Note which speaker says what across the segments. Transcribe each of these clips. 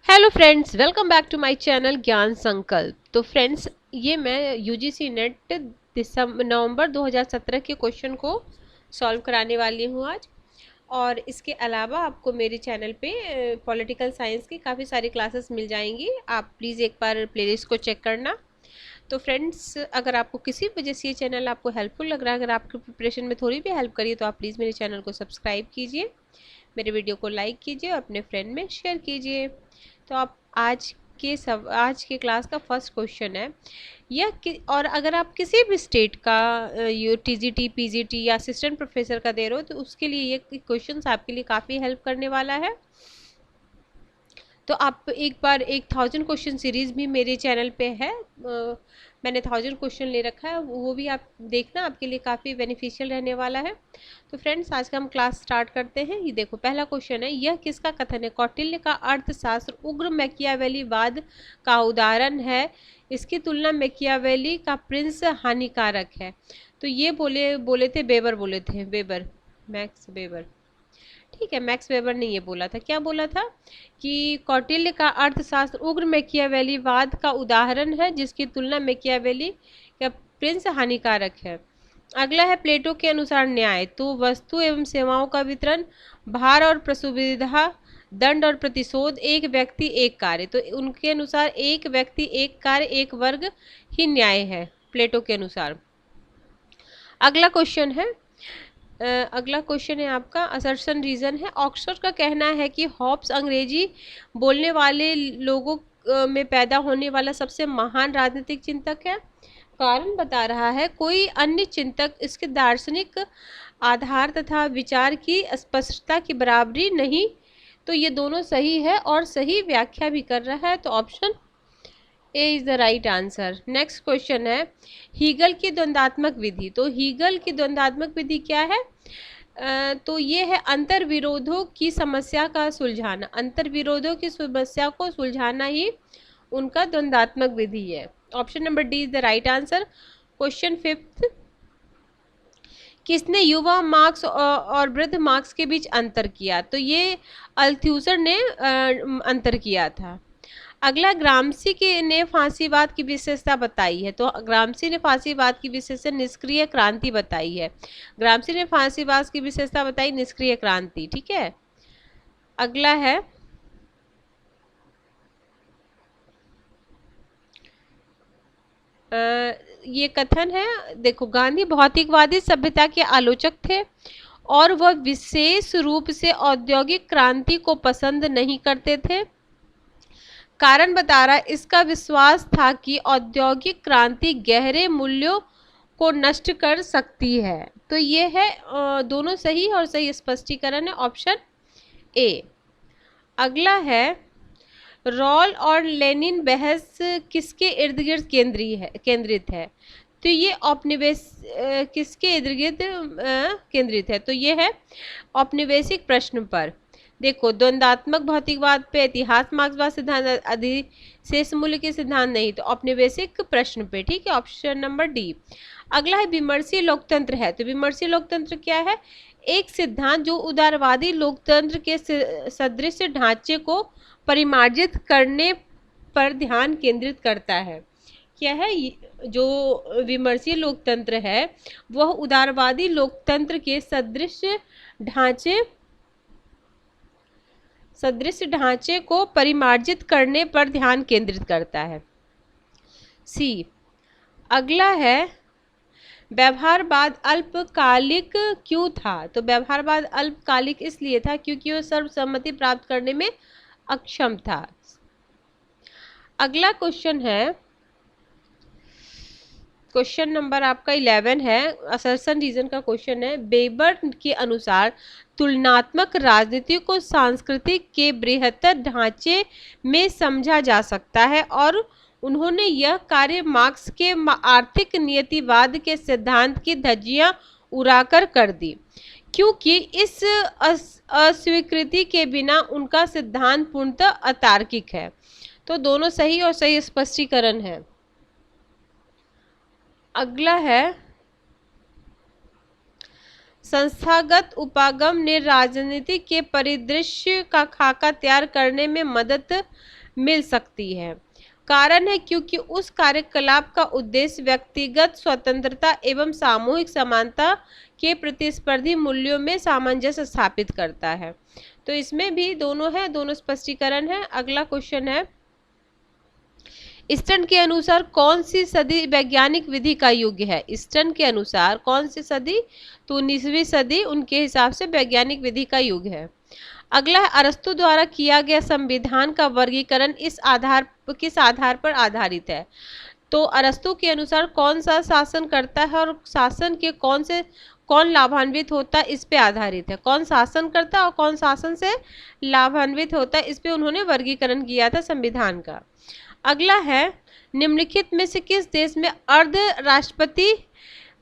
Speaker 1: Hello friends, welcome back to my channel Gyan Sankalp. तो friends, ये मैं यूजीसी नेट नवंबर 2017 के क्वेश्चन को सॉल्व कराने वाली हूँ आज। और इसके अलावा आपको मेरे चैनल पे पॉलिटिकल साइंस की काफ़ी सारी क्लासेस मिल जाएंगी। आप प्लीज़ एक बार प्लेलिस्ट को चेक करना। तो फ्रेंड्स, अगर आपको किसी वजह से ये चैनल आपको हेल्पफुल लग रहा है, अगर आपकी प्रिपरेशन में थोड़ी भी हेल्प करिए, तो आप प्लीज़ मेरे चैनल को सब्सक्राइब कीजिए, मेरे वीडियो को लाइक कीजिए और अपने फ्रेंड में शेयर कीजिए। तो आप आज के क्लास का फर्स्ट क्वेश्चन है और अगर आप किसी भी स्टेट का टीजीटी पीजीटी या असिस्टेंट प्रोफेसर का दे रहे हो, तो उसके लिए ये क्वेश्चन आपके लिए काफ़ी हेल्प करने वाला है। तो आप एक बार 1000 क्वेश्चन सीरीज भी मेरे चैनल पे है। मैंने 1000 क्वेश्चन ले रखा है, वो भी आप देखना, आपके लिए काफ़ी बेनिफिशियल रहने वाला है। तो फ्रेंड्स, आज का हम क्लास स्टार्ट करते हैं। ये देखो, पहला क्वेश्चन है, यह किसका कथन है? कौटिल्य का अर्थशास्त्र उग्र मैकियावेलीवाद का उदाहरण है, इसकी तुलना मैकियावेली का प्रिंस हानिकारक है। तो ये बोले थे वेबर, बोले थे वेबर, मैक्स वेबर। ठीक है, मैक्स वेबर ने ये बोला था। क्या बोला था? कि कौटिल्य का अर्थशास्त्र उग्र मैकियावेलीवाद का उदाहरण है, जिसकी तुलना मैकियावेली का प्रिंस हानिकारक है। अगला है, प्लेटो के अनुसार न्याय तो वस्तु एवं सेवाओं का वितरण, भार और प्रसुविधा, दंड और प्रतिशोध, एक व्यक्ति एक कार्य। तो उनके अनुसार एक व्यक्ति एक कार्य एक वर्ग ही न्याय है, प्लेटो के अनुसार। अगला क्वेश्चन है आपका असर्शन रीजन है। ऑक्सफोर्ड का कहना है कि हॉब्स अंग्रेजी बोलने वाले लोगों में पैदा होने वाला सबसे महान राजनीतिक चिंतक है। कारण बता रहा है, कोई अन्य चिंतक इसके दार्शनिक आधार तथा विचार की स्पष्टता की बराबरी नहीं। तो ये दोनों सही है और सही व्याख्या भी कर रहा है। तो option A is the right answer. Next question है, हीगल की द्वंद्वात्मक विधि। तो हीगल की द्वंद्वात्मक विधि क्या है? तो ये है अंतर्विरोधों की समस्या का सुलझाना। अंतर्विरोधों की समस्या को सुलझाना ही उनका द्वंद्वात्मक विधि है। Option number D is the right answer. Question fifth, किसने युवा मार्क्स और वृद्ध मार्क्स के बीच अंतर किया? तो ये अल्थ्यूसर ने अंतर किया था। अगला, ग्रामसी के ने फांसीवाद की विशेषता बताई है। तो ग्रामसी ने फांसीवाद की विशेषता निष्क्रिय क्रांति बताई है। ग्रामसी ने फांसीवाद की विशेषता बताई निष्क्रिय क्रांति। ठीक है, अगला है, ये कथन है, देखो, गांधी भौतिकवादी सभ्यता के आलोचक थे और वह विशेष रूप से औद्योगिक क्रांति को पसंद नहीं करते थे। कारण बता रहा है, इसका विश्वास था कि औद्योगिक क्रांति गहरे मूल्यों को नष्ट कर सकती है। तो ये है दोनों सही और सही स्पष्टीकरण है, ऑप्शन ए। अगला है, रॉल और लेनिन बहस किसके इर्द गिर्द केंद्रित है? तो ये औपनिवेश किसके इर्द गिर्द केंद्रित है? तो ये है औपनिवेशिक प्रश्न पर। देखो, द्वंद्वात्मक भौतिकवाद पे, इतिहास मार्क्सवाद सिद्धांत, अधिशेष मूल्य के सिद्धांत नहीं, तो औपनिवेशिक प्रश्न पे। ठीक है, ऑप्शन नंबर डी। अगला है, विमर्शीय लोकतंत्र है। तो विमर्शीय लोकतंत्र क्या है? एक सिद्धांत जो उदारवादी लोकतंत्र के सदृश ढांचे को परिमार्जित करने पर ध्यान केंद्रित करता है। क्या है? जो विमर्शीय लोकतंत्र है वह उदारवादी लोकतंत्र के सदृश ढांचे को परिमार्जित करने पर ध्यान केंद्रित करता है। सी। अगला है, व्यवहारवाद अल्पकालिक क्यों था? तो व्यवहारवाद अल्पकालिक इसलिए था क्योंकि वह सर्वसम्मति प्राप्त करने में अक्षम था। अगला क्वेश्चन है, क्वेश्चन नंबर आपका 11 है, असर्शन रीजन का क्वेश्चन है। वेबर के अनुसार तुलनात्मक राजनीति को सांस्कृतिक के बृहत्तर ढांचे में समझा जा सकता है और उन्होंने यह कार्य मार्क्स के आर्थिक नियतिवाद के सिद्धांत की धज्जियां उड़ाकर कर दी, क्योंकि इस अस्वीकृति के बिना उनका सिद्धांत पूर्णतः अतार्किक है। तो दोनों सही और सही स्पष्टीकरण है। अगला है, संस्थागत उपागम ने राजनीति के परिदृश्य का खाका तैयार करने में मदद मिल सकती है। कारण है क्योंकि उस कार्यकलाप का उद्देश्य व्यक्तिगत स्वतंत्रता एवं सामूहिक समानता के प्रतिस्पर्धी मूल्यों में सामंजस्य स्थापित करता है। तो इसमें भी दोनों है, दोनों स्पष्टीकरण है। अगला क्वेश्चन है, स्टर्न के अनुसार कौन सी सदी वैज्ञानिक विधि का युग है? स्टर्न के अनुसार कौन सी सदी? तो 19वीं सदी उनके हिसाब से वैज्ञानिक विधि का युग है। अगला है, अरस्तु द्वारा किया गया संविधान का वर्गीकरण किस आधार पर आधारित है? तो अरस्तु के अनुसार कौन सा शासन करता है और शासन के कौन लाभान्वित होता है, इस पे आधारित है। कौन शासन करता है और कौन शासन से लाभान्वित होता है, इस पे उन्होंने वर्गीकरण किया था संविधान का। अगला है, निम्नलिखित में से किस देश में अर्ध राष्ट्रपति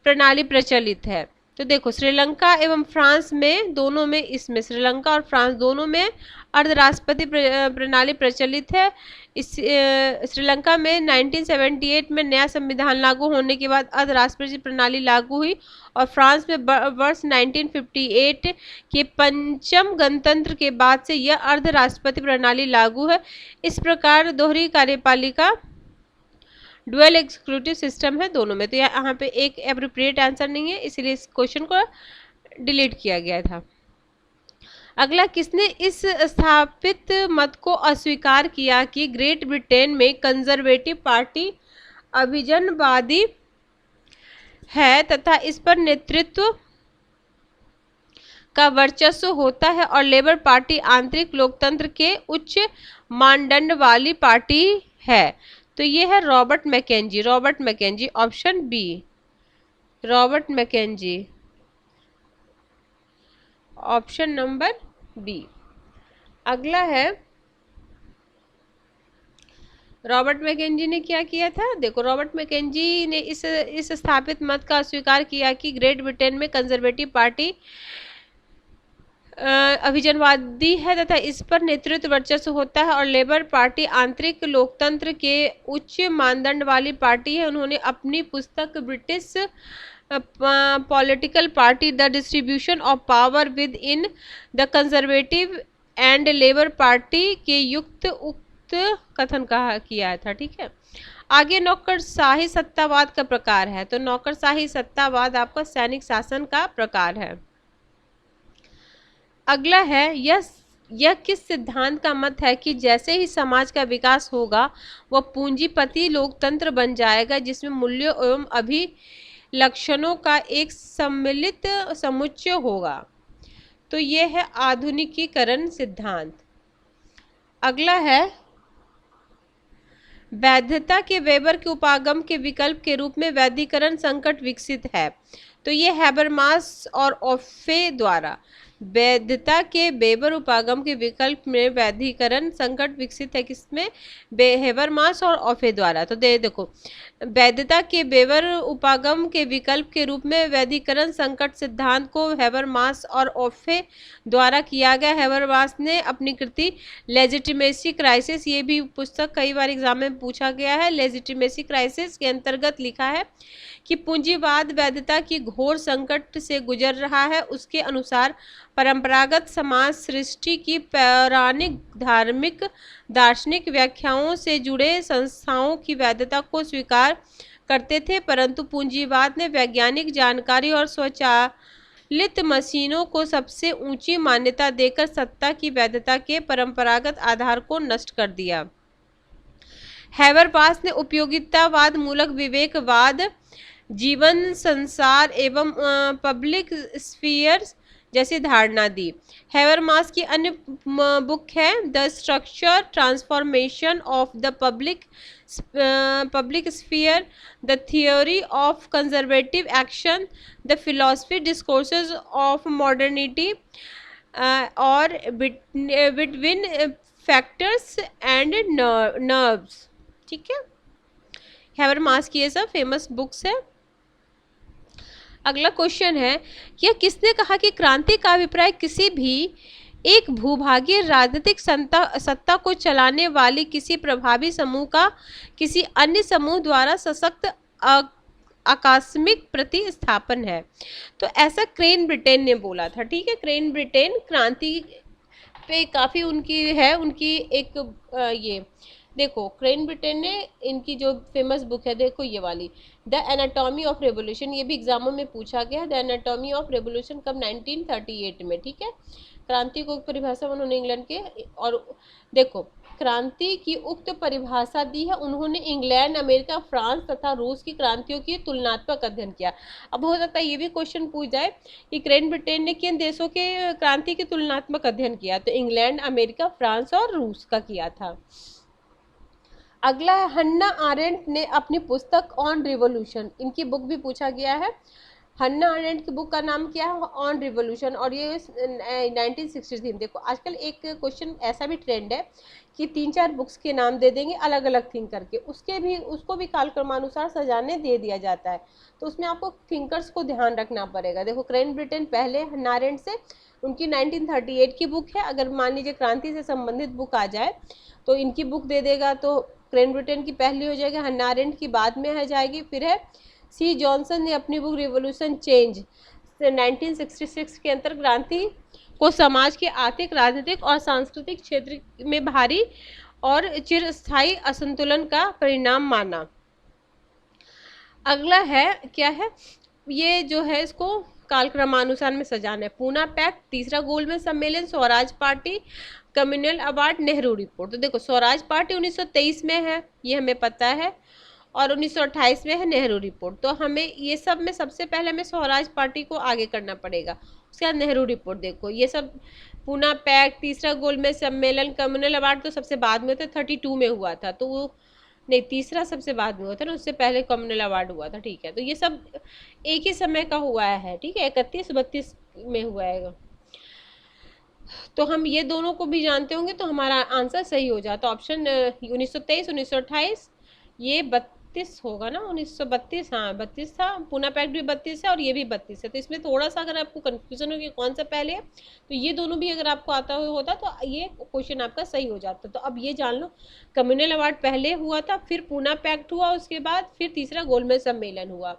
Speaker 1: प्रणाली प्रचलित है? तो देखो, श्रीलंका एवं फ्रांस में, दोनों में, इसमें श्रीलंका और फ्रांस दोनों में अर्धराष्ट्रपति प्रणाली प्रचलित है। इस श्रीलंका में 1978 में नया संविधान लागू होने के बाद अर्धराष्ट्रपति प्रणाली लागू हुई और फ्रांस में वर्ष 1958 के पंचम गणतंत्र के बाद से यह अर्धराष्ट्रपति प्रणाली लागू है। इस प्रकार दोहरी कार्यपालिका डुअल एग्जीक्यूटिव सिस्टम है दोनों में। तो यहाँ पे एक एप्रोप्रिएट आंसर नहीं है, इसलिए इस क्वेश्चन को डिलीट किया गया था। अगला, किसने इस स्थापित मत को अस्वीकार किया कि ग्रेट ब्रिटेन में कंजर्वेटिव पार्टी अभिजनवादी है तथा इस पर नेतृत्व का वर्चस्व होता है और लेबर पार्टी आंतरिक लोकतंत्र के उच्च मानदंड वाली पार्टी है? तो ये है Robert Mackenzie. Robert Mackenzie, option B, Robert Mackenzie, option number B. अगला है, रॉबर्ट मैकेंजी ने क्या किया था? देखो, रॉबर्ट मैकेंजी ने इस स्थापित मत का अस्वीकार किया कि ग्रेट ब्रिटेन में कंजर्वेटिव पार्टी अभिजनवादी है तथा इस पर नेतृत्व वर्चस्व होता है और लेबर पार्टी आंतरिक लोकतंत्र के उच्च मानदंड वाली पार्टी है। उन्होंने अपनी पुस्तक British political party the distribution of power with in the conservative and labour party के उक्त कथन किया था। ठीक है। आगे, नौकरशाही सत्तावाद का प्रकार है। तो नौकरशाही सत्तावाद आपका सैनिक शासन का प्रकार है। अगला है, यह किस सिद्धांत का मत है कि जैसे ही समाज का विकास होगा वह पूंजीपति लोकतंत्र बन जाएगा जिसमें मूल्यों एवं अभिलक्षणों का एक सम्मिलित समुच्चय होगा? तो यह है आधुनिकीकरण सिद्धांत। अगला है, वैधता के वेबर के उपागम के विकल्प के रूप में वैधीकरण संकट विकसित है। तो ये हैबरमास और ओफे द्वारा वैधता के वेबर उपागम के विकल्प में वैधीकरण संकट विकसित है। किसमें? हैबरमास और ओफे द्वारा। तो देखो, वैधता के वेबर उपागम के विकल्प के रूप में वैधीकरण संकट सिद्धांत को हैबरमास और ओफे द्वारा किया गया। हैबरमास ने अपनी कृति लेजिटिमेसी क्राइसिस, ये भी पुस्तक कई बार एग्जाम में पूछा गया है, लेजिटिमेसी क्राइसिस के अंतर्गत लिखा है कि पूंजीवाद वैधता की घोर संकट से गुजर रहा है। उसके अनुसार परंपरागत समाज सृष्टि की पौराणिक धार्मिक दार्शनिक व्याख्याओं से जुड़े संस्थाओं की वैधता को स्वीकार करते थे, परंतु पूंजीवाद ने वैज्ञानिक जानकारी और स्वचालित मशीनों को सबसे ऊंची मान्यता देकर सत्ता की वैधता के परंपरागत आधार को नष्ट कर दिया। हैबरमास ने उपयोगितावाद मूलक विवेकवाद, जीवन संसार एवं पब्लिक स्फीयर जैसी धारणा दी। हैबरमास की अन्य बुक है the structure transformation of the public sphere, the theory of conservative action, the philosophy discourses of modernity और बिटवीन फैक्टर्स एंड नर्व्स। ठीक है, हैबरमास की ये सब फेमस बुक्स है। अगला क्वेश्चन है, यह किसने कहा कि क्रांति का अभिप्राय किसी भी एक भूभागीय राजनीतिक सत्ता को चलाने वाली किसी प्रभावी समूह का किसी अन्य समूह द्वारा सशक्त आकस्मिक प्रतिस्थापन है? तो ऐसा क्रेन ब्रिटेन ने बोला था। ठीक है, क्रेन ब्रिटेन क्रांति पे काफ़ी उनकी है, उनकी एक ये देखो, ग्रेट ब्रिटेन ने इनकी जो फेमस बुक है, देखो ये वाली, द एनाटॉमी ऑफ रेवोल्यूशन, ये भी एग्जामों में पूछा गया। द एनाटॉमी ऑफ रेवोल्यूशन कब, 1938 में, ठीक है। क्रांति को परिभाषा उन्होंने इंग्लैंड के, और देखो क्रांति की उक्त परिभाषा दी है उन्होंने इंग्लैंड, अमेरिका, फ्रांस तथा रूस की क्रांतियों की तुलनात्मक अध्ययन किया। अब हो सकता है ये भी क्वेश्चन पूछ जाए कि ग्रेट ब्रिटेन ने किन देशों के क्रांति की तुलनात्मक अध्ययन किया, तो इंग्लैंड, अमेरिका, फ्रांस और रूस का किया था। अगला है हन्ना आरेंट ने अपनी पुस्तक ऑन रिवोल्यूशन, इनकी बुक भी पूछा गया है। हन्ना आरेंट की बुक का नाम क्या है, ऑन रिवोल्यूशन, और ये 1963। देखो आजकल एक क्वेश्चन ऐसा भी ट्रेंड है कि 3-4 बुक्स के नाम दे देंगे अलग अलग थिंक करके, उसको भी कालक्रमानुसार सजाने दे दिया जाता है, तो उसमें आपको थिंकर्स को ध्यान रखना पड़ेगा। देखो ग्रेट ब्रिटेन पहले, हन्ना आरेंट से, उनकी 1938 की बुक है। अगर मान लीजिए क्रांति से संबंधित बुक आ जाए तो इनकी बुक दे देगा, तो ग्रेट ब्रिटेन की पहली हो जाएगी, हन्ना आरेंट की बाद में है जाएगी। फिर है सी जॉनसन ने अपनी बुक रिवोल्यूशन चेंज 1966 के अंतर क्रांति को समाज के आर्थिक, राजनीतिक और सांस्कृतिक क्षेत्र में भारी और चिरस्थायी असंतुलन का परिणाम माना। अगला है क्या है, ये जो है इसको कालक्रमानुसार में सजाना है। पूना पैक्ट, तीसरा गोलमेज सम्मेलन, Swaraj party, communal award, Nehru report. तो देखो स्वराज पार्टी 1923 में है, ये हमें पता है, और 1928 में है नेहरू रिपोर्ट। तो हमें ये सब में सबसे पहले हमें स्वराज पार्टी को आगे करना पड़ेगा, उसके बाद नेहरू रिपोर्ट। देखो ये सब पूना पैक्ट, तीसरा गोलमेज सम्मेलन, कम्युनल अवार्ड तो सबसे बाद में होता है, 32 में हुआ था, तो वो नहीं, तीसरा सबसे बाद में हुआ था ना, उससे पहले कम्युनल अवार्ड हुआ था, ठीक है। तो ये सब एक ही समय का हुआ है, ठीक है, 31-32 में हुआ है। तो हम ये दोनों को भी जानते होंगे, तो हमारा आंसर सही हो जाता। ऑप्शन 1923, 1928, ये 32 होगा ना, 1932, हाँ 32 था। पूना पैक्ट भी 32 है और ये भी 32 है, तो इसमें थोड़ा सा अगर आपको कंफ्यूजन हो कि कौन सा पहले है, तो ये दोनों भी अगर आपको आता होता तो ये क्वेश्चन आपका सही हो जाता। तो अब ये जान लो, कम्युनल अवार्ड पहले हुआ था, फिर पूना पैक्ट हुआ, उसके बाद फिर तीसरा गोलमेज सम्मेलन हुआ।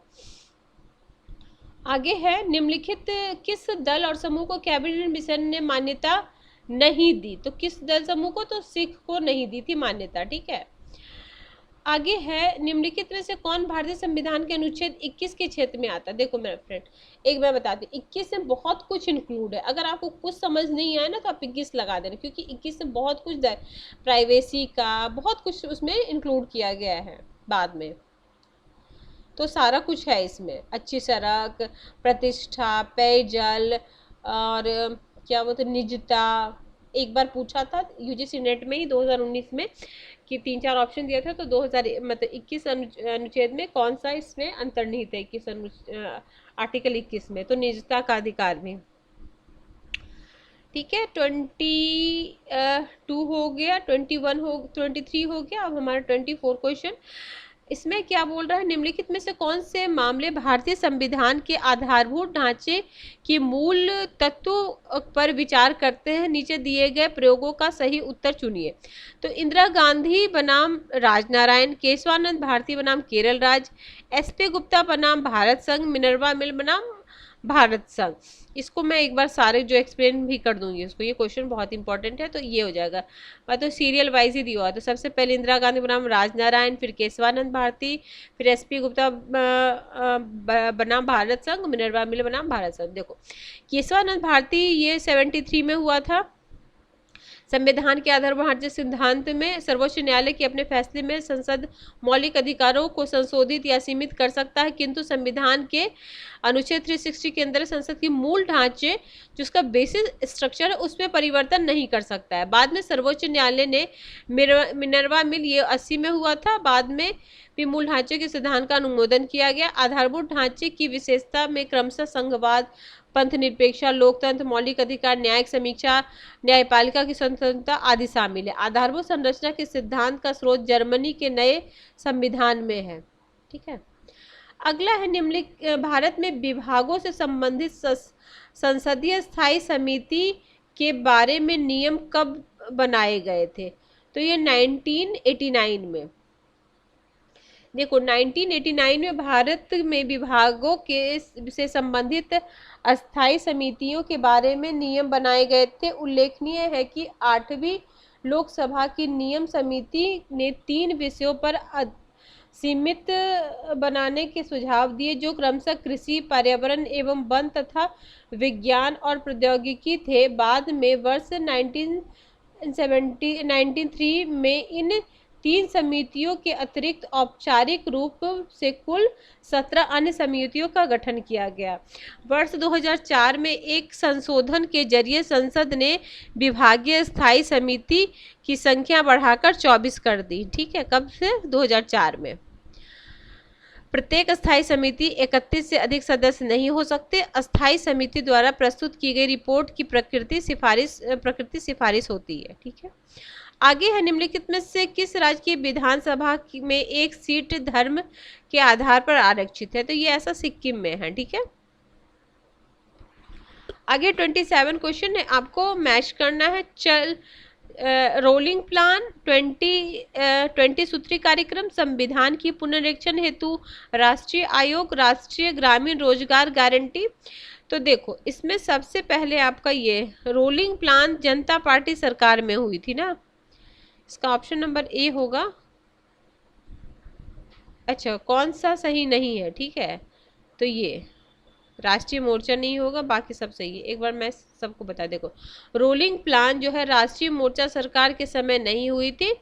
Speaker 1: आगे है, निम्नलिखित किस दल और समूह को कैबिनेट मिशन ने मान्यता नहीं दी, तो किस दल समूह को, तो सिख को नहीं दी थी मान्यता, ठीक है। आगे है, निम्नलिखित में से कौन भारतीय संविधान के अनुच्छेद 21 के क्षेत्र में आता है। देखो मेरा फ्रेंड, एक मैं बताती हूँ, 21 में बहुत कुछ इंक्लूड है, अगर आपको कुछ समझ नहीं आया ना तो आप 21 लगा देना, क्योंकि 21 में बहुत कुछ प्राइवेसी का बहुत कुछ उसमें इंक्लूड किया गया है बाद में, तो सारा कुछ है इसमें, अच्छी सड़क, प्रतिष्ठा, पेयजल, और क्या बोलते निजता। एक बार पूछा था यूजीसी नेट में ही 2019 में कि 3-4 ऑप्शन दिया था, तो 2000 मतलब 21 अनुच्छेद में कौन सा इसमें अंतर्निहित है, 21 आर्टिकल 21 में, तो निजता का अधिकार में, ठीक है। 22 हो गया, 21 हो, 23 हो गया। अब हमारा 24 क्वेश्चन, इसमें क्या बोल रहा है, निम्नलिखित में से कौन से मामले भारतीय संविधान के आधारभूत ढांचे की मूल तत्व पर विचार करते हैं, नीचे दिए गए प्रयोगों का सही उत्तर चुनिए। तो इंदिरा गांधी बनाम राजनारायण, केशवानंद भारती बनाम केरल राज्य, एसपी गुप्ता बनाम भारत संघ, मिनर्वा मिल बनाम भारत संघ। इसको मैं एक बार सारे जो एक्सप्लेन भी कर दूंगी उसको, ये क्वेश्चन बहुत इंपॉर्टेंट है, तो ये हो जाएगा। मैं तो सीरियल वाइज ही दिया हुआ, तो सबसे पहले इंदिरा गांधी बनाम राजनारायण, फिर केशवानंद भारती, फिर एसपी गुप्ता बनाम भारत संघ, मिनर्वा मिल बनाम भारत संघ। देखो केशवानंद भारती ये 73 में हुआ था। संविधान के आधार भारतीय सिद्धांत में सर्वोच्च न्यायालय के अपने फैसले में संसद मौलिक अधिकारों को संशोधित या सीमित कर सकता है, किंतु संविधान के अनुच्छेद 360 के अंदर संसद की मूल ढांचे जिसका बेसिस स्ट्रक्चर है उसमें परिवर्तन नहीं कर सकता है। बाद में सर्वोच्च न्यायालय ने मिनर्वा मिल ये 80 में हुआ था, बाद में भी मूल ढांचे के सिद्धांत का अनुमोदन किया गया। आधारभूत ढांचे की विशेषता में क्रमशः संघवाद, पंथ निरपेक्षता, लोकतंत्र, मौलिक अधिकार, न्यायिक समीक्षा, न्यायपालिका की स्वतंत्रता आदि शामिल है। आधारभूत संरचना के सिद्धांत का स्रोत जर्मनी के नए संविधान में है, ठीक है। अगला है, निम्नलिखित भारत में विभागों से संबंधित संसदीय स्थायी समिति के बारे में नियम कब बनाए गए थे, तो ये 1989 में। देखो 1989 में भारत में विभागों के से संबंधित अस्थायी समितियों के बारे में नियम बनाए गए थे। उल्लेखनीय है कि 8वीं लोकसभा की नियम समिति ने 3 विषयों पर सीमित बनाने के सुझाव दिए, जो क्रमशः कृषि, पर्यावरण एवं वन तथा विज्ञान और प्रौद्योगिकी थे। बाद में वर्ष 1993 में इन 3 समितियों के अतिरिक्त औपचारिक रूप से कुल 17 अन्य समितियों का गठन किया गया। वर्ष 2004 में एक संशोधन के जरिए संसद ने विभागीय स्थायी समिति की संख्या बढ़ाकर 24 कर दी। ठीक है, कब से? 2004 में। प्रत्येक अस्थायी समिति 31 से अधिक सदस्य नहीं हो सकते। अस्थायी समिति द्वारा प्रस्तुत की गई रिपोर्ट की प्रकृति सिफारिश होती है। ठीक है, आगे है, निम्नलिखित में से किस राज्य की विधानसभा में एक सीट धर्म के आधार पर आरक्षित है? तो ये ऐसा सिक्किम में है। ठीक है, आगे 27 क्वेश्चन है, आपको मैच करना है। रोलिंग प्लान 20 सूत्री कार्यक्रम, संविधान की पुनरीक्षण हेतु राष्ट्रीय आयोग, राष्ट्रीय ग्रामीण रोजगार गारंटी। तो देखो इसमें सबसे पहले आपका ये रोलिंग प्लान जनता पार्टी सरकार में हुई थी ना, इसका ऑप्शन नंबर ए होगा। अच्छा, कौन सा सही नहीं है? ठीक है, तो ये राष्ट्रीय मोर्चा नहीं होगा, बाकी सब सही है। एक बार मैं सबको बता, देखो रोलिंग प्लान जो है राष्ट्रीय मोर्चा सरकार के समय नहीं हुई थी,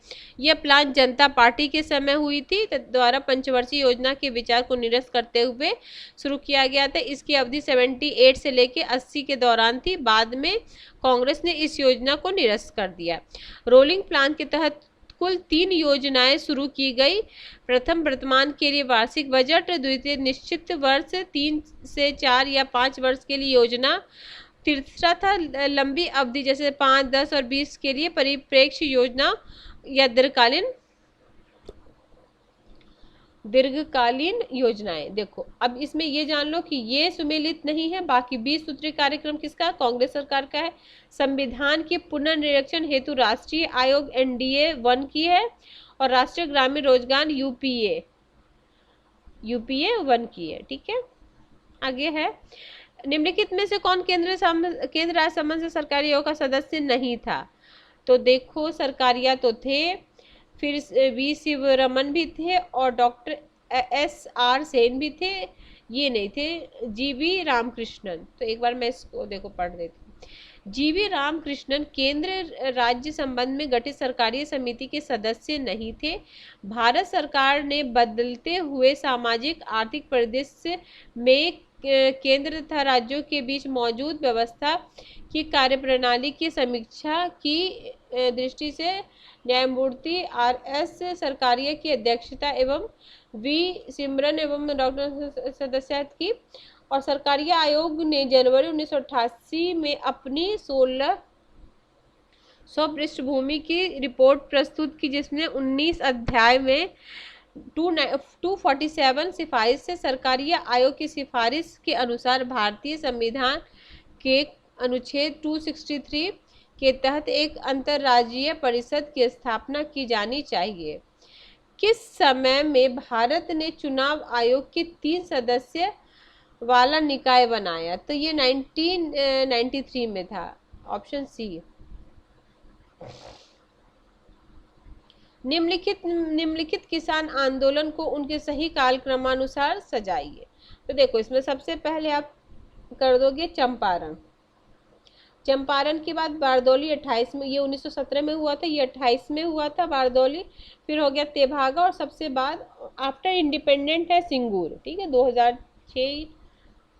Speaker 1: यह प्लान जनता पार्टी के समय हुई थी, द्वारा पंचवर्षीय योजना के विचार को निरस्त करते हुए शुरू किया गया था। इसकी अवधि 78 से लेकर 80 के दौरान थी। बाद में कांग्रेस ने इस योजना को निरस्त कर दिया। रोलिंग प्लान के तहत कुल 3 योजनाएं शुरू की गई। प्रथम वर्तमान के लिए वार्षिक बजट, द्वितीय निश्चित वर्ष, 3 से 4 या 5 वर्ष के लिए योजना, तीसरा था लंबी अवधि जैसे 5, 10 और 20 के लिए परिप्रेक्ष्य योजना या दीर्घकालीन योजनाएं। देखो अब इसमें ये जान लो कि ये सुमेलित नहीं है, बाकी 20 सूत्री कार्यक्रम किसका? कांग्रेस सरकार का है। संविधान के पुनर्निरीक्षण हेतु राष्ट्रीय आयोग NDA 1 की है, और राष्ट्रीय ग्रामीण रोजगार UPA 1 की है। ठीक है, आगे है, निम्नलिखित में से कौन केंद्र राज्य संबंध से सरकारी आयोग का सदस्य नहीं था? तो देखो सरकारिया तो थे, फिर V शिवरमन भी थे, और डॉक्टर SR सेन भी थे। ये नहीं थे GV रामकृष्णन। तो एक बार मैं इसको देखो पढ़ देती हूँ। GV रामकृष्णन केंद्र राज्य संबंध में गठित सरकारी समिति के सदस्य नहीं थे। भारत सरकार ने बदलते हुए सामाजिक आर्थिक परिदृश्य में केंद्र तथा राज्यों के बीच मौजूद व्यवस्था की कार्यप्रणाली की समीक्षा की दृष्टि से न्यायमूर्ति RS सरकारिया की अध्यक्षता एवं V सिमरन एवं डॉक्टर सदस्यता की, और सरकारिया आयोग ने जनवरी 1988 में अपनी 1600 पृष्ठभूमि की रिपोर्ट प्रस्तुत की, जिसमें 19 अध्याय में 247 सिफारिश से सरकारिया आयोग की सिफारिश के अनुसार भारतीय संविधान के अनुच्छेद 263 के तहत एक अंतर्राज्यीय परिषद की स्थापना की जानी चाहिए। किस समय में भारत ने चुनाव आयोग के 3 सदस्य वाला निकाय बनाया? तो ये 1993 में था, ऑप्शन सी। निम्नलिखित किसान आंदोलन को उनके सही कालक्रमानुसार सजाइए। तो देखो इसमें सबसे पहले आप कर दोगे चंपारण। चंपारण के बाद बारदौली 28 में, ये 1917 में हुआ था, ये 28 में हुआ था बारदौली। फिर हो गया तेभागा, और सबसे बाद आफ्टर इंडिपेंडेंट है सिंगूर। ठीक है, 2006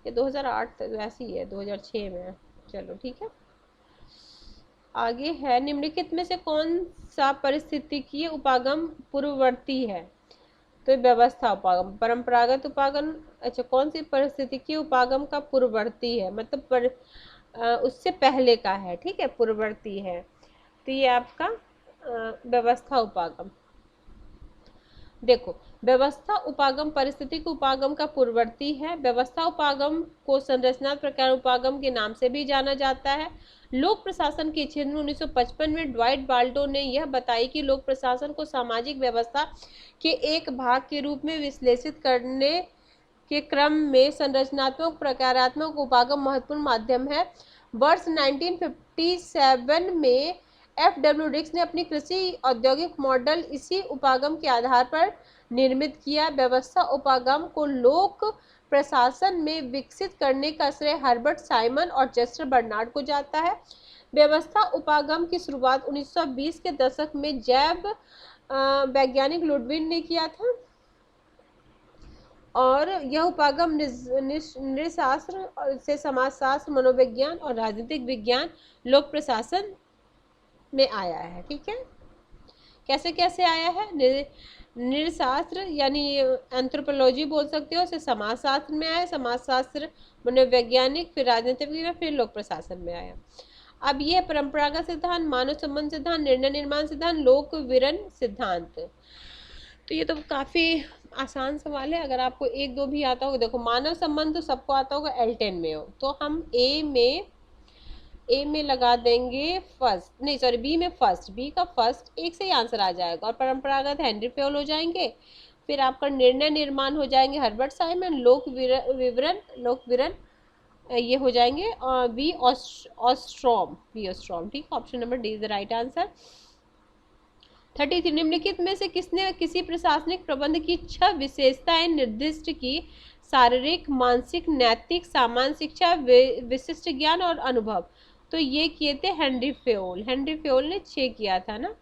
Speaker 1: या 2008 वैसी है, 2006 में है। चलो ठीक है, आगे है, निम्नलिखित में से कौन सा परिस्थितिकीय उपागम पूर्ववर्ती है? तो व्यवस्था उपागम, परंपरागत उपागम। अच्छा, कौन सी परिस्थितिकीय उपागम का पूर्ववर्ती है? मतलब उससे पहले का है। ठीक है, पूर्ववर्ती है, तो ये आपका व्यवस्था उपागम। देखो, व्यवस्था उपागम पारिस्थितिक उपागम का पूर्ववर्ती है। व्यवस्था उपागम को संरचना प्रकार उपागम के नाम से भी जाना जाता है। लोक प्रशासन के क्षेत्र में 1955 में ड्वाइट बाल्डो ने यह बताई कि लोक प्रशासन को सामाजिक व्यवस्था के एक भाग के रूप में विश्लेषित करने के क्रम में संरचनात्मक प्रकारात्मक उपागम महत्वपूर्ण माध्यम है। वर्ष 1957 में F.W. डिक्स ने अपनी कृषि औद्योगिक मॉडल इसी उपागम के आधार पर निर्मित किया। व्यवस्था उपागम को लोक प्रशासन में विकसित करने का श्रेय हर्बर्ट साइमन और चेस्टर बर्नार्ड को जाता है। व्यवस्था उपागम की शुरुआत 1920 के दशक में जैव वैज्ञानिक लुडविन ने किया था और यह उपागम नृशास्त्र से समाजशास्त्र, मनोविज्ञान और राजनीतिक विज्ञान, लोक प्रशासन में आया है। ठीक है, कैसे कैसे आया है? नृशास्त्र यानी एंथ्रोपोलॉजी बोल सकते हो, उसे समाजशास्त्र में आया, समाजशास्त्र मनोवैज्ञानिक, फिर राजनीतिक विज्ञान, फिर लोक प्रशासन में आया। अब यह परंपरागत सिद्धांत, मानव संबंध सिद्धांत, निर्णय निर्माण सिद्धांत, लोक विवरण सिद्धांत। तो ये तो काफी आसान सवाल है। अगर आपको एक दो भी आता होगा, देखो मानव संबंध तो सबको आता होगा, L10 में हो, तो हम ए में लगा देंगे फर्स्ट, नहीं सॉरी बी में फर्स्ट, बी का फर्स्ट एक से ही आंसर आ जाएगा। और परंपरागत हेनरी फेयोल हो जाएंगे, फिर आपका निर्णय निर्माण हो जाएंगे हर्बर्ट साइमन, लोक विवरण ये हो जाएंगे बी ऑस्ट्रॉम, ठीक, option number D is the right answer. 33 निम्नलिखित में से किसने किसी प्रशासनिक प्रबंध की 6 विशेषताएं निर्दिष्ट की? शारीरिक, मानसिक, नैतिक, सामान्य शिक्षा, विशिष्ट ज्ञान और अनुभव। तो ये किए थे हेनरी फेयोल ने 6 किया था ना,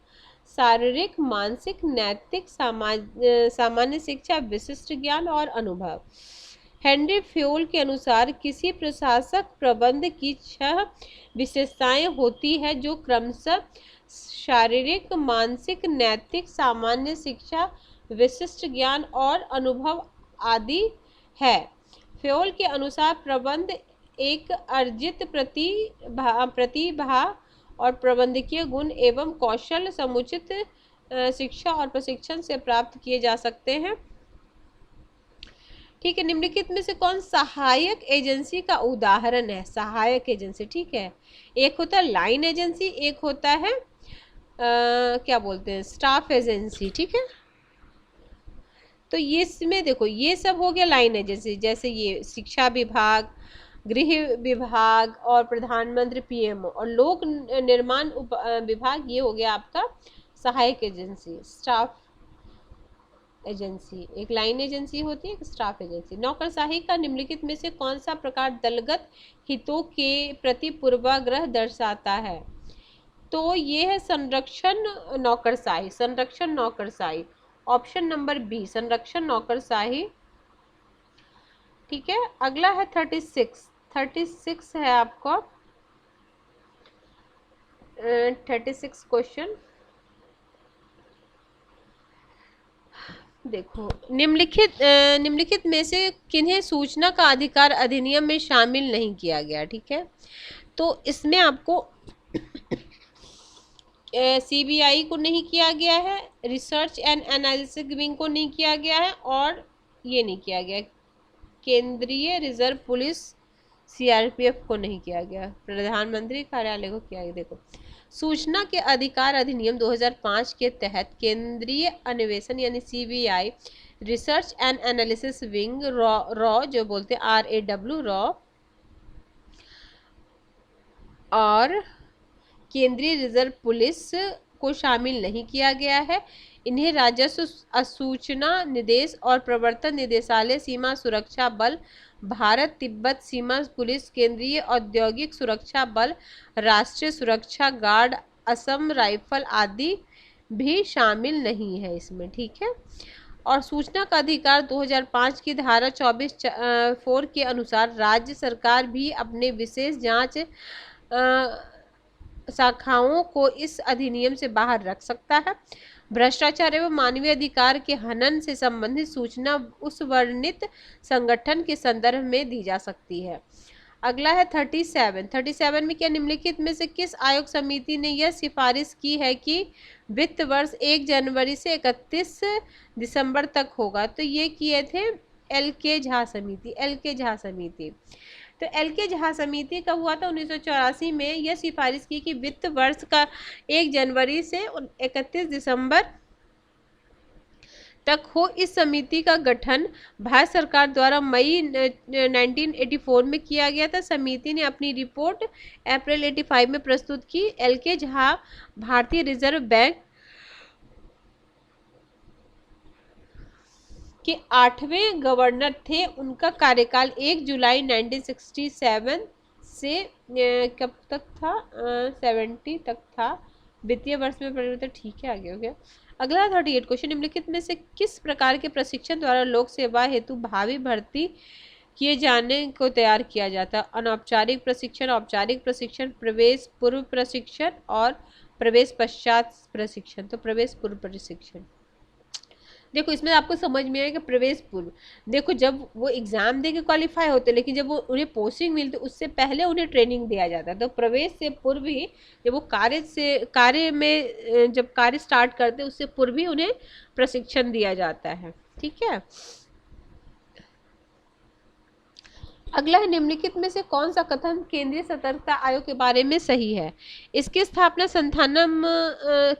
Speaker 1: शारीरिक, मानसिक, नैतिक, सामान्य शिक्षा, विशिष्ट ज्ञान और अनुभव। हेनरी फेयोल के अनुसार किसी प्रशासक प्रबंध की 6 विशेषताएं होती है जो क्रमशः शारीरिक, मानसिक, नैतिक, सामान्य शिक्षा, विशिष्ट ज्ञान और अनुभव आदि है। फेयोल के अनुसार प्रबंध एक अर्जित प्रतिभा और प्रबंधकीय गुण एवं कौशल समुचित शिक्षा और प्रशिक्षण से प्राप्त किए जा सकते हैं। ठीक है, निम्नलिखित में से कौन सहायक एजेंसी का उदाहरण है? सहायक एजेंसी, ठीक है, एक होता है लाइन एजेंसी, एक होता है क्या बोलते हैं, स्टाफ एजेंसी। ठीक है, तो ये इसमें देखो ये सब हो गया लाइन एजेंसी, जैसे ये शिक्षा विभाग, गृह विभाग और प्रधानमंत्री पीएमओ, और लोक निर्माण विभाग ये हो गया आपका सहायक एजेंसी, स्टाफ एजेंसी। एक लाइन एजेंसी होती है, एक स्टाफ एजेंसी। नौकरशाही का निम्नलिखित में से कौन सा प्रकार दलगत हितों के प्रति पूर्वाग्रह दर्शाता है? तो ये है संरक्षण नौकरशाही, ऑप्शन नंबर बी, संरक्षण नौकरशाही। ठीक है, अगला है 36 है आपका 36 क्वेश्चन। देखो, निम्नलिखित में से किन्हें सूचना का अधिकार अधिनियम में शामिल नहीं किया गया? ठीक है, तो इसमें आपको सीबीआई को नहीं किया गया है, रिसर्च एंड एनालिसिस विंग को नहीं किया गया है, और ये नहीं किया गया, केंद्रीय रिजर्व पुलिस सीआरपीएफ को नहीं किया गया, प्रधानमंत्री कार्यालय को किया गया। देखो, सूचना के अधिकार अधिनियम 2005 के तहत केंद्रीय अन्वेषण यानी CBI, research and analysis wing raw जो बोलते हैं RAW रॉ, और केंद्रीय रिजर्व पुलिस को शामिल नहीं किया गया है। इन्हें राजस्व सूचना निदेश और प्रवर्तन निदेशालय, सीमा सुरक्षा बल, भारत तिब्बत सीमा पुलिस, केंद्रीय औद्योगिक सुरक्षा बल, राष्ट्रीय सुरक्षा गार्ड, असम राइफल आदि भी शामिल नहीं है इसमें। ठीक है, और सूचना का अधिकार 2005 की धारा 24(4) के अनुसार राज्य सरकार भी अपने विशेष जांच शाखाओं को इस अधिनियम से बाहर रख सकता है। भ्रष्टाचार एवं मानवीय अधिकार के हनन से संबंधित सूचना उस वर्णित संगठन के संदर्भ में दी जा सकती है। अगला है 37 में क्या निम्नलिखित में से किस आयोग समिति ने यह सिफारिश की है कि वित्त वर्ष 1 जनवरी से 31 दिसंबर तक होगा। तो ये किए थे एल के झा समिति, एल के झा समिति। तो एल के झा समिति का हुआ था 1984 में। यह सिफारिश की कि वित्त वर्ष का 1 जनवरी से 31 दिसंबर तक हो। इस समिति का गठन भारत सरकार द्वारा मई 1984 में किया गया था। समिति ने अपनी रिपोर्ट अप्रैल 85 में प्रस्तुत की। एल के झा भारतीय रिजर्व बैंक के 8वें गवर्नर थे। उनका कार्यकाल 1 जुलाई 1967 से कब तक था, 70 तक था। वित्तीय वर्ष में परिवर्तन, ठीक है, आगे हो गया। अगला 38 क्वेश्चन, निम्नलिखित में से किस प्रकार के प्रशिक्षण द्वारा लोक सेवा हेतु भावी भर्ती किए जाने को तैयार किया जाता है? अनौपचारिक प्रशिक्षण, औपचारिक प्रशिक्षण, प्रवेश पूर्व प्रशिक्षण और प्रवेश पश्चात प्रशिक्षण। तो प्रवेश पूर्व प्रशिक्षण। देखो इसमें आपको समझ में आएगा प्रवेश पूर्व। देखो जब वो एग्जाम दे के क्वालिफाई होते, लेकिन जब वो उन्हें पोस्टिंग मिलती उससे पहले उन्हें ट्रेनिंग दिया जाता है। तो प्रवेश से पूर्व ही, जब वो कार्य में जब कार्य स्टार्ट करते उससे पूर्व ही उन्हें प्रशिक्षण दिया जाता है। ठीक है। अगला है, निम्नलिखित में से कौन सा कथन केंद्रीय सतर्कता आयोग के बारे में सही है? इसकी स्थापना संथानम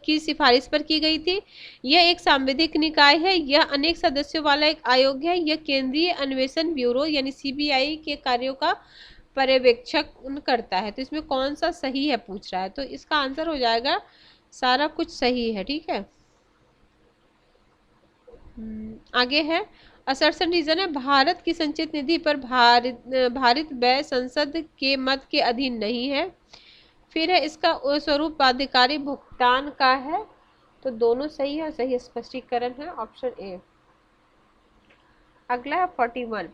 Speaker 1: की सिफारिश पर की गई थी। यह एक सांविधिक निकाय है। यह अनेक सदस्यों वाला एक आयोग है। यह केंद्रीय अन्वेषण ब्यूरो यानी सीबीआई के कार्यों का पर्यवेक्षण करता है। तो इसमें कौन सा सही है पूछ रहा है, तो इसका आंसर हो जाएगा सारा कुछ सही है। ठीक है। आगे है, असर्शन रीजन है, भारत की संचित निधि पर भारित व्यय संसद के मत के अधीन नहीं है। फिर है, इसका स्वरूप बाध्यकारी भुगतान का है। तो दोनों सही है, सही स्पष्टीकरण है ऑप्शन ए। अगला है 41,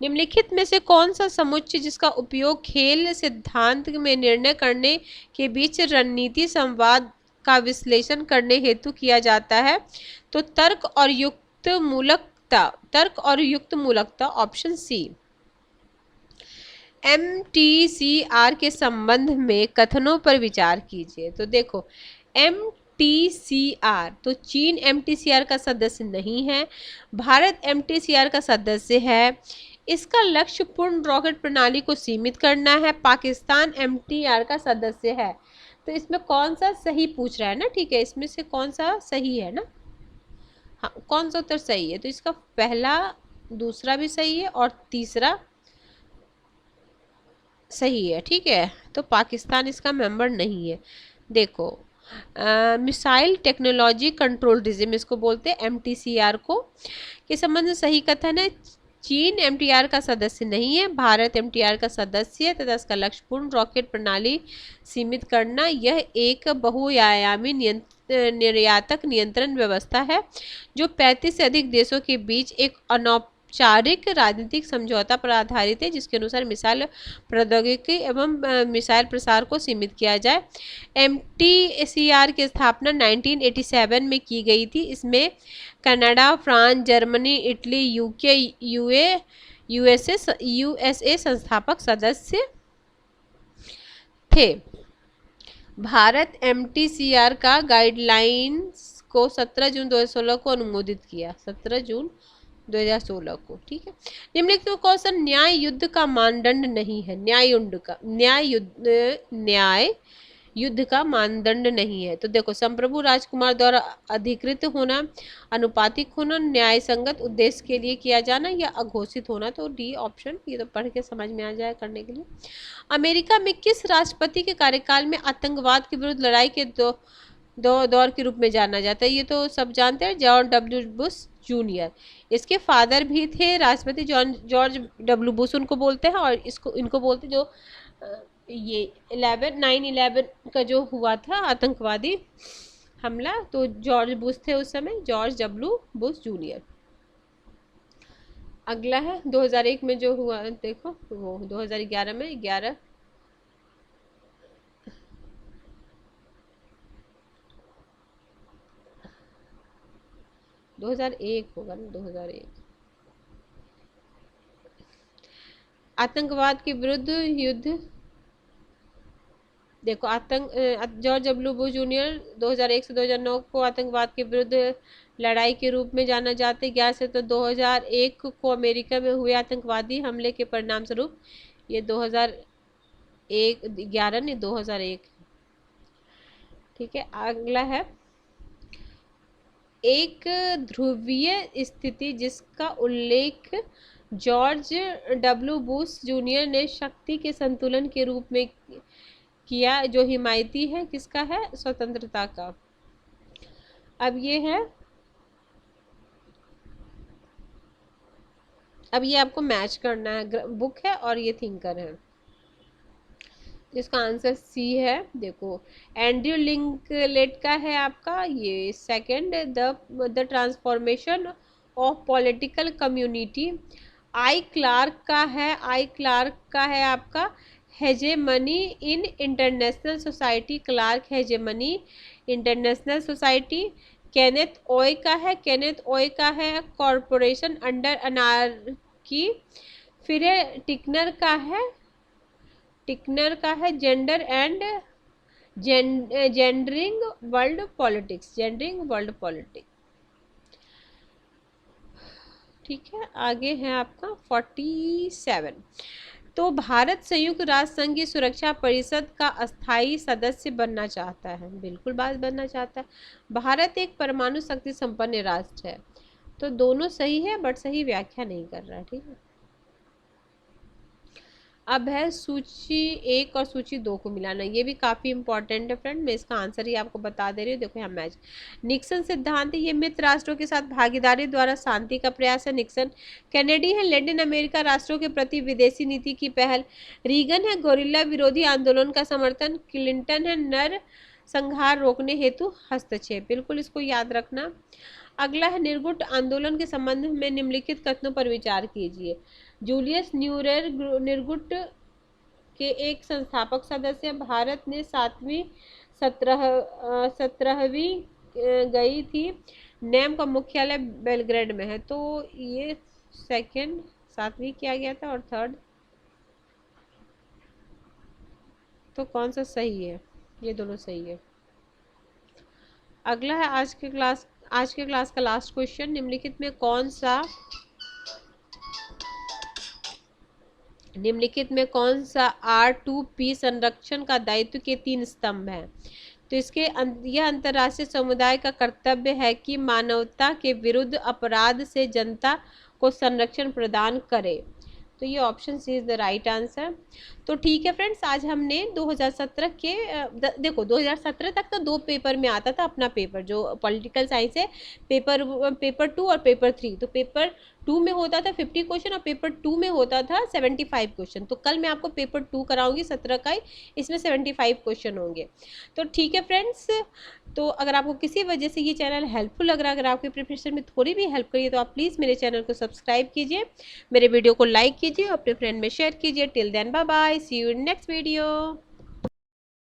Speaker 1: निम्नलिखित में से कौन सा समुच्चय जिसका उपयोग खेल सिद्धांत में निर्णय करने के बीच रणनीति संवाद का विश्लेषण करने हेतु किया जाता है? तो तर्क और युक्त मूलकता, तर्क और युक्त मूलकता ऑप्शन सी। MTCR के संबंध में कथनों पर विचार कीजिए। तो देखो MTCR, तो चीन MTCR का सदस्य नहीं है, भारत MTCR का सदस्य है। इसका लक्ष्य पूर्ण रॉकेट प्रणाली को सीमित करना है। पाकिस्तान MTR का सदस्य है। तो इसमें कौन सा सही पूछ रहा है ना? ठीक है, इसमें से कौन सा सही है ना? हाँ, कौन सा उत्तर सही है? तो इसका पहला, दूसरा भी सही है और तीसरा सही है। ठीक है, तो पाकिस्तान इसका मेंबर नहीं है। देखो मिसाइल टेक्नोलॉजी कंट्रोल रिजिम इसको बोलते हैं, MTCR को, के संबंध में सही कथन है, चीन MTR का सदस्य नहीं है, भारत MTR का सदस्य है तथा इसका लक्ष्य पूर्ण रॉकेट प्रणाली सीमित करना। यह एक बहुआयामी निर्यातक नियंत्रण व्यवस्था है जो 35 से अधिक देशों के बीच एक अनौपचारिक राजनीतिक समझौता पर आधारित है, जिसके अनुसार मिसाइल प्रौद्योगिकी एवं मिसाइल प्रसार को सीमित किया जाए। MTCR की स्थापना 1987 में की गई थी। इसमें Canada, France, Germany, Italy, UK, USA संस्थापक सदस्य थे। भारत MTCR का गाइडलाइंस को 17 जून 2016 को अनुमोदित किया, 17 जून 2016 को। ठीक है। निम्नलिखित में कौन सा न्याय युद्ध का मानदंड नहीं है? न्याय युद्ध का मानदंड नहीं है। तो देखो संप्रभु राजकुमार द्वारा अधिकृत होना, अनुपातिक होना, न्याय संगत उद्देश्य के लिए किया जाना या अघोषित होना। तो डी ऑप्शन, ये तो पढ़ के समझ में आ जाए करने के लिए। अमेरिका में किस राष्ट्रपति के कार्यकाल में आतंकवाद के विरुद्ध लड़ाई के दौर के रूप में जाना जाता है? ये तो सब जानते हैं, जॉर्ज W बुश जूनियर। इसके फादर भी थे राष्ट्रपति जॉर्ज W बुश उनको बोलते हैं, और इनको बोलते जो ये 9/11 का जो हुआ था आतंकवादी हमला, तो जॉर्ज बुश थे उस समय, जॉर्ज W बुश जूनियर। अगला है 2001 में जो हुआ, देखो वो 2011 में 2001 होगा ना, 2001 आतंकवाद के विरुद्ध युद्ध देखो जॉर्ज डब्ल्यू बुश जूनियर 2001 से 2009 को आतंकवाद के विरुद्ध लड़ाई के रूप में जाना जाते। 2001 को अमेरिका में हुए आतंकवादी हमले के परिणाम स्वरूप ये 2001 11 नहीं 2001। ठीक है, अगला है एक ध्रुवीय स्थिति जिसका उल्लेख जॉर्ज डब्ल्यू बुश जूनियर ने शक्ति के संतुलन के रूप में किया, जो हिमायती है किसका है, स्वतंत्रता का। अब ये आपको मैच करना है, बुक है और ये थिंकर है, जिसका आंसर सी है। देखो एंड्रयू लिंकलेट का है आपका ये second, the transformation of political community. Ian Clark का है आपका hegemony in international society, Clark hegemony international society. Kenneth Oye का है कॉरपोरेशन अंडर अनार्की। फिर टिकनर का है gender and gendering world politics. ठीक है, आगे है आपका 47। तो भारत संयुक्त राष्ट्र संघ की सुरक्षा परिषद का अस्थायी सदस्य बनना चाहता है। बिल्कुल बात बनना चाहता है। भारत एक परमाणु शक्ति संपन्न राष्ट्र है। तो दोनों सही है, बट सही व्याख्या नहीं कर रहा है। ठीक है, अब है सूची 1 और सूची 2 को मिलाना। ये भी काफ़ी इंपॉर्टेंट है फ्रेंड, मैं इसका आंसर ही आपको बता दे रही हूँ। देखो यहाँ मैच निक्सन सिद्धांत, ये मित्र राष्ट्रों के साथ भागीदारी द्वारा शांति का प्रयास है। निक्सन कैनेडी है लैटिन अमेरिका राष्ट्रों के प्रति विदेशी नीति की पहल। रीगन है गोरिल्ला विरोधी आंदोलन का समर्थन। क्लिंटन है नर संहार रोकने हेतु हस्तक्षेप। बिल्कुल इसको याद रखना। अगला है निर्गुट आंदोलन के संबंध में निम्नलिखित कथनों पर विचार कीजिए। जूलियस न्यूरेर निर्गुट के एक संस्थापक सदस्य। भारत ने 17वीं गई थी। नेम का मुख्यालय बेलग्रेड में है। तो ये सेकंड 7वीं किया गया था और थर्ड, तो कौन सा सही है, ये दोनों सही है। अगला है आज के क्लास का लास्ट क्वेश्चन। निम्नलिखित में कौन सा R2P संरक्षण का दायित्व के 3 स्तंभ हैं। तो यह अंतर्राष्ट्रीय समुदाय का कर्तव्य है कि मानवता के विरुद्ध अपराध से जनता को संरक्षण प्रदान करे। तो ये option C is the right answer. तो ठीक है फ्रेंड्स, आज हमने 2017 के देखो 2017 तक तो 2 पेपर में आता था अपना पेपर, जो पॉलिटिकल साइंस है, पेपर 2 और पेपर 3। तो पेपर 2 में होता था 50 क्वेश्चन और पेपर 2 में होता था 75 क्वेश्चन। तो कल मैं आपको पेपर 2 कराऊंगी 17 का ही, इसमें 75 क्वेश्चन होंगे। तो ठीक है फ्रेंड्स, तो अगर आपको किसी वजह से ये चैनल हेल्पफुल लग रहा है, अगर आपके प्रिपरेशन में थोड़ी भी हेल्प करिए, तो आप प्लीज़ मेरे चैनल को सब्सक्राइब कीजिए, मेरे वीडियो को लाइक कीजिए, अपने फ्रेंड में शेयर कीजिए। Till then bye bye, see you in next video.